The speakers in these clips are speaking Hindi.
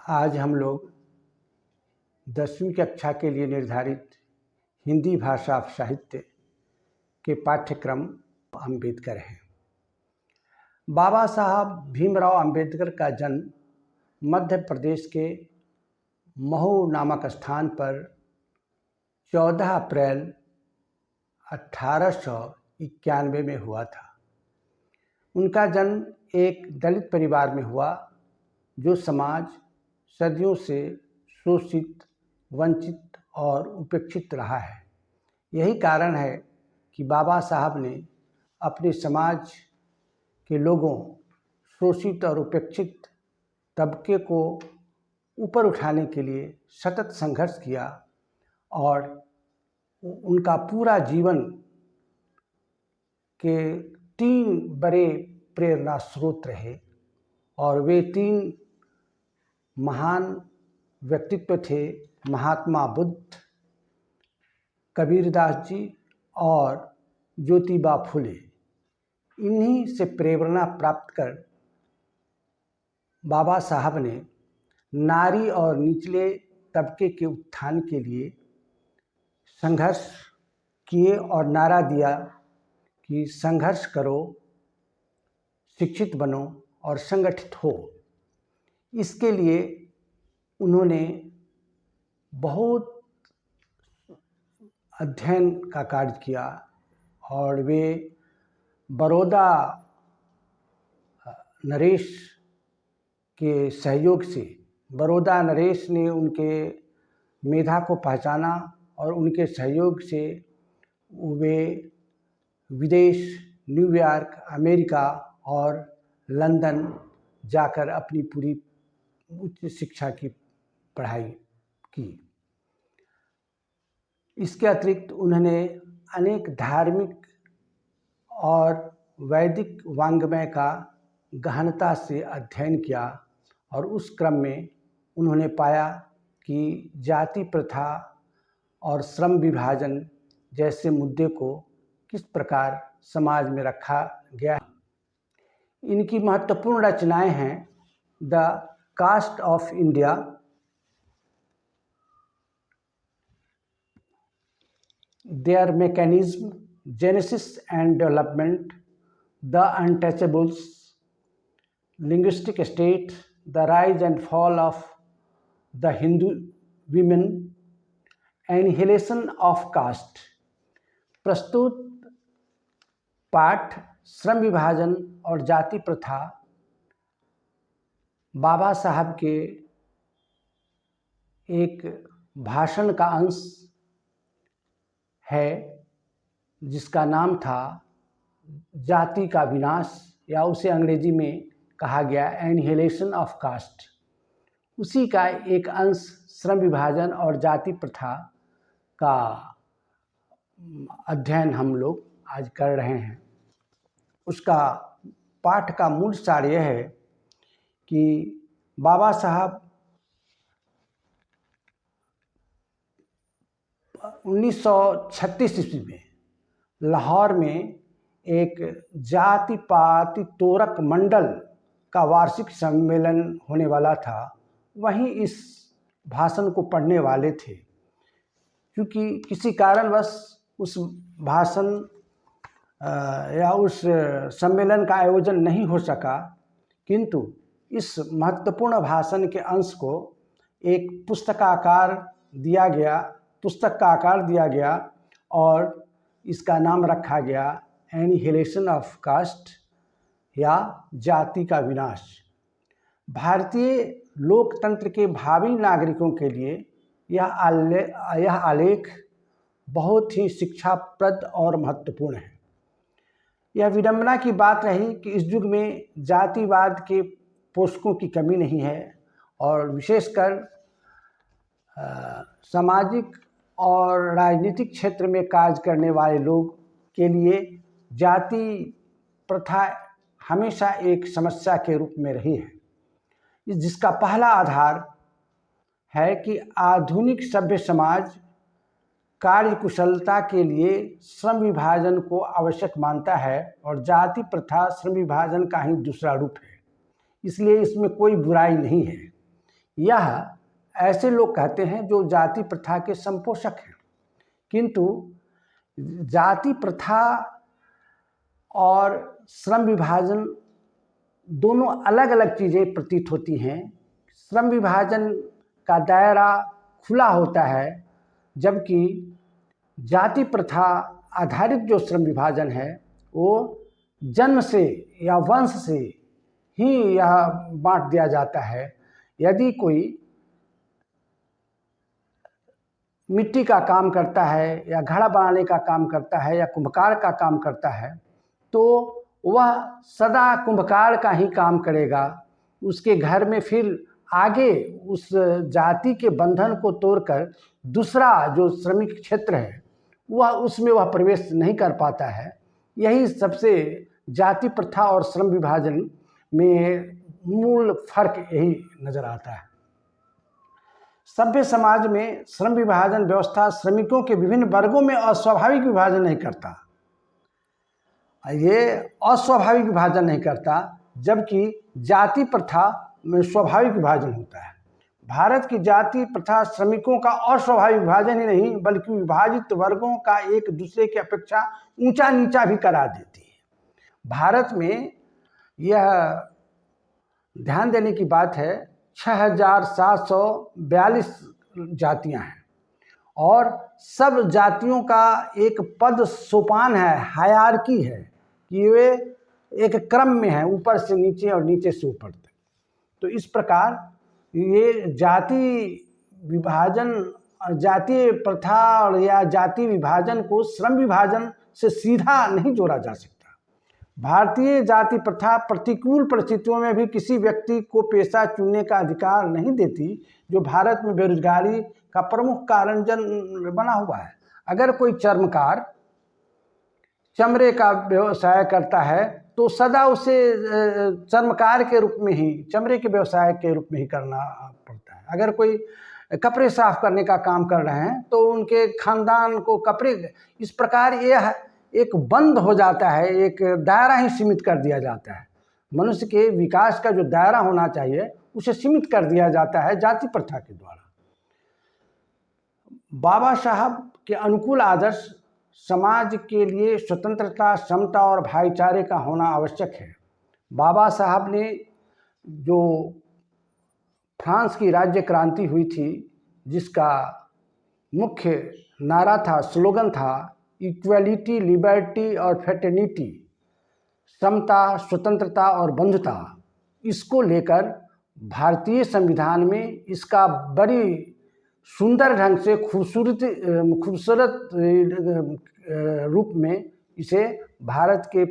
आज हम लोग 10वीं कक्षा के लिए निर्धारित हिंदी भाषा साहित्य के पाठ्यक्रम अम्बेडकर हैं। बाबा साहब भीमराव अम्बेडकर का जन्म मध्य प्रदेश के महू नामक स्थान पर 14 अप्रैल 1891 में हुआ था। उनका जन्म एक दलित परिवार में हुआ जो समाज सदियों से शोषित, वंचित और उपेक्षित रहा है। यही कारण है कि बाबा साहब ने अपने समाज के लोगों, शोषित और उपेक्षित तबके को ऊपर उठाने के लिए सतत संघर्ष किया और उनका पूरा जीवन के 3 बड़े प्रेरणा स्रोत रहे और वे 3 महान व्यक्तित्व थे, महात्मा बुद्ध, कबीरदास जी और ज्योतिबा फुले। इन्हीं से प्रेरणा प्राप्त कर बाबा साहब ने नारी और निचले तबके के उत्थान के लिए संघर्ष किए और नारा दिया कि संघर्ष करो, शिक्षित बनो और संगठित हो। इसके लिए उन्होंने बहुत अध्ययन का कार्य किया और वे बड़ौदा नरेश के सहयोग से, बड़ौदा नरेश ने उनके मेधा को पहचाना और उनके सहयोग से वे विदेश, न्यूयॉर्क, अमेरिका और लंदन जाकर अपनी पूरी उच्च शिक्षा की पढ़ाई की। इसके अतिरिक्त उन्होंने अनेक धार्मिक और वैदिक वाङ्मय का गहनता से अध्ययन किया और उस क्रम में उन्होंने पाया कि जाति प्रथा और श्रम विभाजन जैसे मुद्दे को किस प्रकार समाज में रखा गया है। इनकी महत्वपूर्ण रचनाएं हैं the caste of India, their mechanism, genesis and development, the untouchables, linguistic state, the rise and fall of the Hindu women, annihilation of caste. प्रस्तुत पाठ श्रम विभाजन और जाति प्रथा बाबा साहब के एक भाषण का अंश है जिसका नाम था जाति का विनाश, या उसे अंग्रेजी में कहा गया एनिहिलेशन ऑफ कास्ट। उसी का एक अंश श्रम विभाजन और जाति प्रथा का अध्ययन हम लोग आज कर रहे हैं। उसका पाठ का मूल सार यह है कि बाबा साहब 1936 ईस्वी में लाहौर में एक जाति पाति तोरक मंडल का वार्षिक सम्मेलन होने वाला था, वहीं इस भाषण को पढ़ने वाले थे। क्योंकि किसी कारणवश उस भाषण या उस सम्मेलन का आयोजन नहीं हो सका, किंतु इस महत्वपूर्ण भाषण के अंश को एक पुस्तक का आकार दिया गया और इसका नाम रखा गया एनिहिलेशन ऑफ कास्ट, या जाति का विनाश। भारतीय लोकतंत्र के भावी नागरिकों के लिए यह आलेख बहुत ही शिक्षाप्रद और महत्वपूर्ण है। यह विडंबना की बात रही कि इस युग में जातिवाद के पोषकों की कमी नहीं है और विशेषकर सामाजिक और राजनीतिक क्षेत्र में कार्य करने वाले लोग के लिए जाति प्रथा हमेशा एक समस्या के रूप में रही है, जिसका पहला आधार है कि आधुनिक सभ्य समाज कार्य कुशलता के लिए श्रम विभाजन को आवश्यक मानता है और जाति प्रथा श्रम विभाजन का ही दूसरा रूप है। इसलिए इसमें कोई बुराई नहीं है, यह ऐसे लोग कहते हैं जो जाति प्रथा के संपोषक हैं, किंतु जाति प्रथा और श्रम विभाजन दोनों अलग अलग चीज़ें प्रतीत होती हैं। श्रम विभाजन का दायरा खुला होता है, जबकि जाति प्रथा आधारित जो श्रम विभाजन है वो जन्म से या वंश से ही यह बांट दिया जाता है। यदि कोई मिट्टी का काम करता है या घड़ा बनाने का काम करता है या कुम्भकार का काम करता है, तो वह सदा कुम्भकार का ही काम करेगा। उसके घर में फिर आगे उस जाति के बंधन को तोड़कर दूसरा जो श्रमिक क्षेत्र है उसमें वह प्रवेश नहीं कर पाता है। यही सबसे जाति प्रथा और श्रम विभाजन में मूल फर्क यही नज़र आता है। सभ्य समाज में श्रम विभाजन व्यवस्था श्रमिकों के विभिन्न वर्गों में अस्वाभाविक विभाजन नहीं करता। ये अस्वाभाविक विभाजन नहीं करता, जबकि जाति प्रथा में स्वाभाविक विभाजन होता है। भारत की जाति प्रथा श्रमिकों का अस्वाभाविक विभाजन ही नहीं, बल्कि विभाजित वर्गों का एक दूसरे की अपेक्षा ऊंचा नीचा भी करा देती है। भारत में यह ध्यान देने की बात है, 6742 जातियां हैं और सब जातियों का एक पद सोपान है, हायरार्की है कि वे एक क्रम में हैं, ऊपर से नीचे और नीचे से ऊपर तक। तो इस प्रकार ये जाति विभाजन, जातीय प्रथा और या जाति विभाजन को श्रम विभाजन से सीधा नहीं जोड़ा जा सकता। भारतीय जाति प्रथा प्रतिकूल परिस्थितियों में भी किसी व्यक्ति को पेशा चुनने का अधिकार नहीं देती, जो भारत में बेरोजगारी का प्रमुख कारण बना हुआ है। अगर कोई चर्मकार चमड़े का व्यवसाय करता है तो सदा उसे चर्मकार के रूप में ही, चमड़े के व्यवसाय के रूप में ही करना पड़ता है। अगर कोई कपड़े साफ करने का काम कर रहे हैं तो उनके खानदान को कपड़े, इस प्रकार यह एक बंद हो जाता है, एक दायरा ही सीमित कर दिया जाता है। मनुष्य के विकास का जो दायरा होना चाहिए उसे सीमित कर दिया जाता है जाति प्रथा के द्वारा। बाबा साहब के अनुकूल आदर्श समाज के लिए स्वतंत्रता, समता और भाईचारे का होना आवश्यक है। बाबा साहब ने जो फ्रांस की राज्य क्रांति हुई थी, जिसका मुख्य नारा था, स्लोगन था इक्वलिटी, लिबर्टी और फ्रेटर्निटी, समता, स्वतंत्रता और बंधुता, इसको लेकर भारतीय संविधान में इसका बड़ी सुंदर ढंग से खूबसूरत रूप में इसे भारत के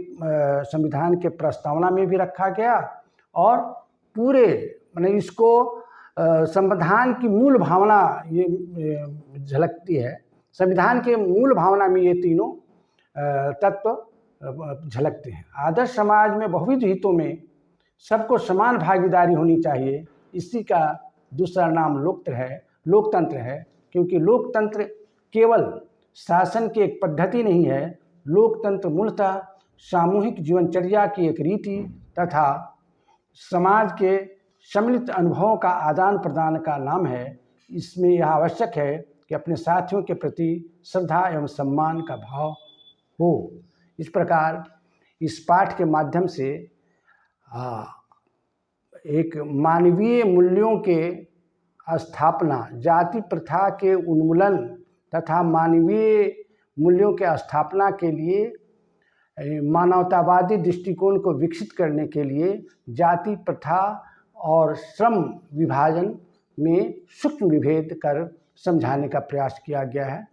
संविधान के प्रस्तावना में भी रखा गया और पूरे इसको संविधान की मूल भावना ये झलकती है। संविधान के मूल भावना में ये तीनों तत्व झलकते हैं। आदर्श समाज में बहुविध हितों में सबको समान भागीदारी होनी चाहिए। इसी का दूसरा नाम लोकतंत्र है, क्योंकि लोकतंत्र केवल शासन की एक पद्धति नहीं है। लोकतंत्र मूलतः सामूहिक जीवनचर्या की एक रीति तथा समाज के सम्मिलित अनुभवों का आदान प्रदान का नाम है। इसमें यह आवश्यक है कि अपने साथियों के प्रति श्रद्धा एवं सम्मान का भाव हो। इस प्रकार इस पाठ के माध्यम से एक मानवीय मूल्यों के स्थापना, जाति प्रथा के उन्मूलन तथा मानवीय मूल्यों के स्थापना के लिए मानवतावादी दृष्टिकोण को विकसित करने के लिए जाति प्रथा और श्रम विभाजन में सूक्ष्म विभेद कर समझाने का प्रयास किया गया है।